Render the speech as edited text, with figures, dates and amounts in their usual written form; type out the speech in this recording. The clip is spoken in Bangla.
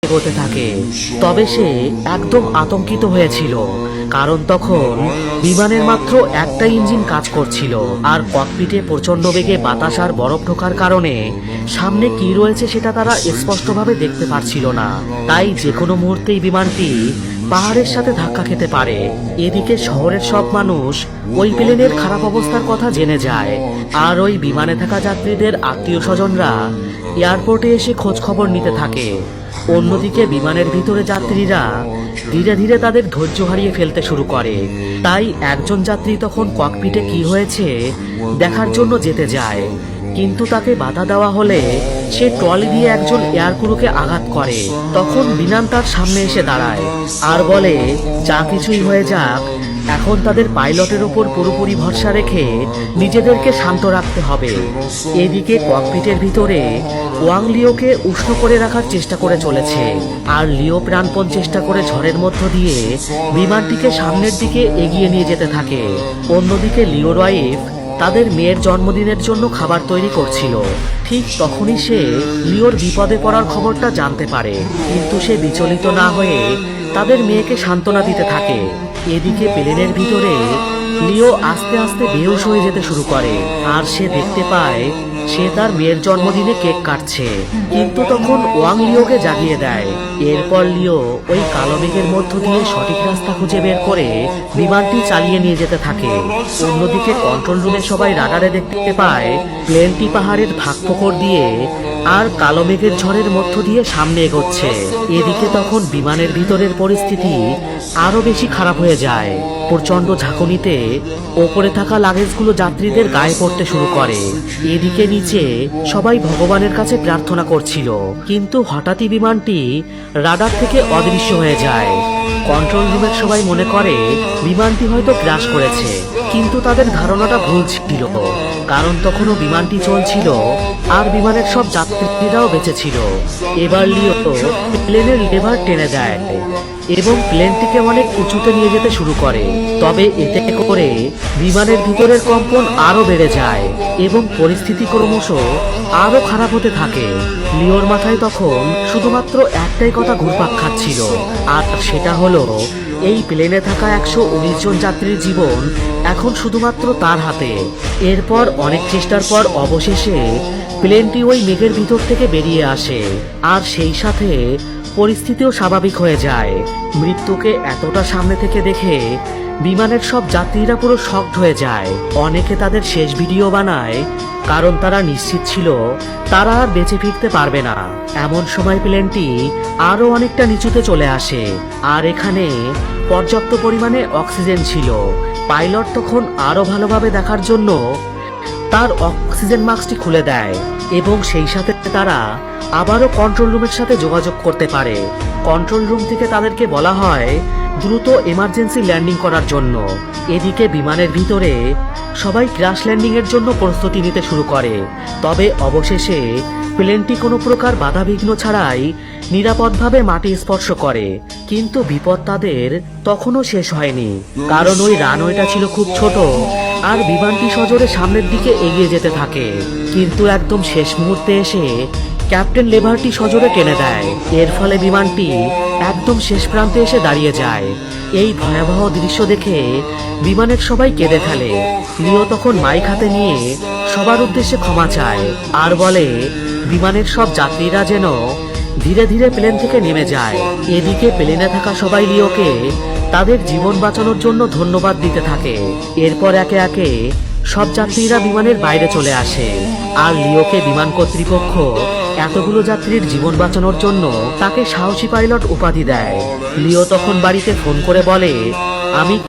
এগোতে থাকে। তবে সে একদম আতঙ্কিত হয়েছিল, কারণ তখন বিমানের মাত্র একটা ইঞ্জিন কাজ করছিল, আর ককপিটে প্রচন্ড বেগে বাতাস আর বরফ ঢোকার কারণে সামনে কি রয়েছে সেটা তারা স্পষ্টভাবে দেখতে পারছিল না। তাই যে কোনো মুহূর্তেই বিমানটি পাহাড়ের সাথে ধাক্কা খেতে পারে। এদিকে শহরের সব মানুষ ওই প্লেনের খারাপ অবস্থার কথা জেনে যায়, আর ওই বিমানে থাকা যাত্রীদের আত্মীয় স্বজনরা এয়ারপোর্টে এসে খোঁজ খবর নিতে থাকে। অন্যদিকে বিমানের ভিতরে যাত্রীরা ধীরে ধীরে তাদের ধৈর্য হারিয়ে ফেলতে শুরু করে। তাই একজন যাত্রী তখন ককপিটে কি হয়েছে দেখার জন্য যেতে যায়, কিন্তু তাকে বাধা দেওয়া হলে সে ট্রলি দিয়ে একজন এয়ারক্রুকে আঘাত করে। তখন বিমান তার সামনে এসে দাঁড়ায় আর বলে, যা কিছুই হয়ে যাক, এখন তাদের পাইলটের ওপর পুরোপুরি ভরসা রেখে নিজেদেরকে শান্ত রাখতে হবে। এদিকে ককপিটের ভিতরে ওয়াং লিওকে উষ্ণ করে রাখার চেষ্টা করে চলেছে, আর লিও প্রাণপণ চেষ্টা করে ঝড়ের মধ্য দিয়ে বিমানটিকে সামনের দিকে এগিয়ে নিয়ে যেতে থাকে। অন্যদিকে লিওর ওয়াইফ তাদের মেয়ের জন্মদিনের জন্য খাবার তৈরি করছিল। ঠিক তখনই সে লিওর বিপদে পড়ার খবরটা জানতে পারে, কিন্তু সে বিচলিত না হয়ে তাদের মেয়েকে সান্ত্বনা দিতে থাকে। এদিকে প্লেনের ভিতরে লিও আস্তে আস্তে বেহুশ হয়ে যেতে শুরু করে, আর সে দেখতে পায় সে তার মেয়ের জন্মদিনে কেক কাটছে। কিন্তু তখন ওয়াং লিওকে জাগিয়ে দেয়। এরপর লিও ওই কালো মেঘের মধ্য দিয়ে সঠিক রাস্তা খুঁজে বের করে বিমানটি চালিয়ে নিয়ে যেতে থাকে। অন্যদিকে কন্ট্রোল রুমে সবাই রাডারে দেখতে পায় প্লেনটি পাহাড়ের ফাঁক ফোকর দিয়ে আর কালো মেঘের ঝড়ের মধ্য দিয়ে সামনে এগোচ্ছে। এদিকে তখন বিমানের ভিতরের পরিস্থিতি আরো বেশি খারাপ হয়ে যায়। প্রচন্ড ঝাঁকুনিতে ওপরে থাকা লাগেজগুলো যাত্রীদের গায়ে পড়তে শুরু করে। এদিকে নিচে সবাই ভগবানের কাছে প্রার্থনা করছিল, কিন্তু হঠাৎই বিমানটি রাডার থেকে অদৃশ্য হয়ে যায়। কন্ট্রোল রুমের সবাই মনে করে বিমানটি হয়তো ক্র্যাশ করেছে, কিন্তু তাদের ধারণাটা ভুল ছিল, কারণ তখনও বিমানটি চলছিল আর বিমানের সব যাত্রীরাও বেঁচে ছিল। এবার লিও প্লেনের লেভার টেনে দেয় এবং প্লেনটিকে অনেক উঁচুতে নিয়ে যেতে শুরু করে। তবে এতে করে বিমানের ভিতরের কম্পন আরো বেড়ে যায় এবং পরিস্থিতি ক্রমশ আরো খারাপ হতে থাকে। লিওর মাথায় তখন শুধুমাত্র একটাই কথা ঘুরপাক খাচ্ছিল, আর সেটা হলো এই প্লেনে থাকা 119 জন যাত্রীর জীবন এখন শুধুমাত্র তার হাতে। এরপর অনেক চেষ্টার পর অবশেষে প্লেনটি ওই মেঘের ভিতর থেকে বেরিয়ে আসে, আর সেই সাথে পরিস্থিতিও স্বাভাবিক হয়ে যায়। মৃত্যুকে এতটা সামনে থেকে দেখে বিমানের সব যাত্রীরা পুরো শকড হয়ে যায়। অনেকে তাদের শেষ ভিডিও বানায়, কারণ তারা নিশ্চিত ছিল তারা আর বেঁচে ফিরতে পারবে না। এমন সময় প্লেনটি আরো অনেকটা নিচুতে চলে আসে, আর এখানে পর্যাপ্ত পরিমাণে অক্সিজেন ছিল। পাইলট তখন আরো ভালোভাবে দেখার জন্য তার অক্সিজেন মাস্কটি খুলে দেয় এবং সেই সাথে তারা আবারও কন্ট্রোল রুমের সাথে যোগাযোগ করতে পারে। কন্ট্রোল রুম থেকে তাদেরকে বলা হয় দ্রুত এমার্জেন্সি ল্যান্ডিং করার জন্য। এদিকে বিমানের ভিতরে সবাই ক্র্যাশ ল্যান্ডিং এর জন্য প্রস্তুতি নিতে শুরু করে। তবে অবশেষে প্লেনটি কোনো প্রকার বাধাবিঘ্ন ছাড়াই নিরাপদভাবে মাটি স্পর্শ করে। কিন্তু বিপদ তাদের তখনও শেষ হয়নি, কারণ ওই রানওয়েটা ছিল খুব ছোট আর বিমানটি সজোরে সামনের দিকে এগিয়ে যেতে থাকে। কিন্তু একদম শেষ মুহূর্তে এসে ক্যাপ্টেন লেভারটি সজোরে টেনে দেয়। এর ফলে বিমানটি একদম শেষ প্রান্তে এসে দাঁড়িয়ে যায়। এই ভয়াবহ দৃশ্য দেখে বিমানের সবাই কেঁদে ফেলে। লিও তখন মাইক হাতে নিয়ে সবার উদ্দেশ্যে ক্ষমা চায় আর বলে বিমানের সব যাত্রীরা যেন ধীরে ধীরে প্লেন থেকে নেমে যায়। এদিকে প্লেনে থাকা সবাই লিওকে তাদের জীবন বাঁচানোর জন্য ধন্যবাদ দিতে থাকে। এরপর একে একে সব যাত্রীরা বিমানের বাইরে চলে আসে, আর লিওকে বিমান কর্তৃপক্ষ এতগুলো যাত্রীর জীবন বাঁচানোর জন্য তাকে সাহসী পাইলট উপাধি দেয়। লিও তখন বাড়িতে ফোন করে বলে, আমি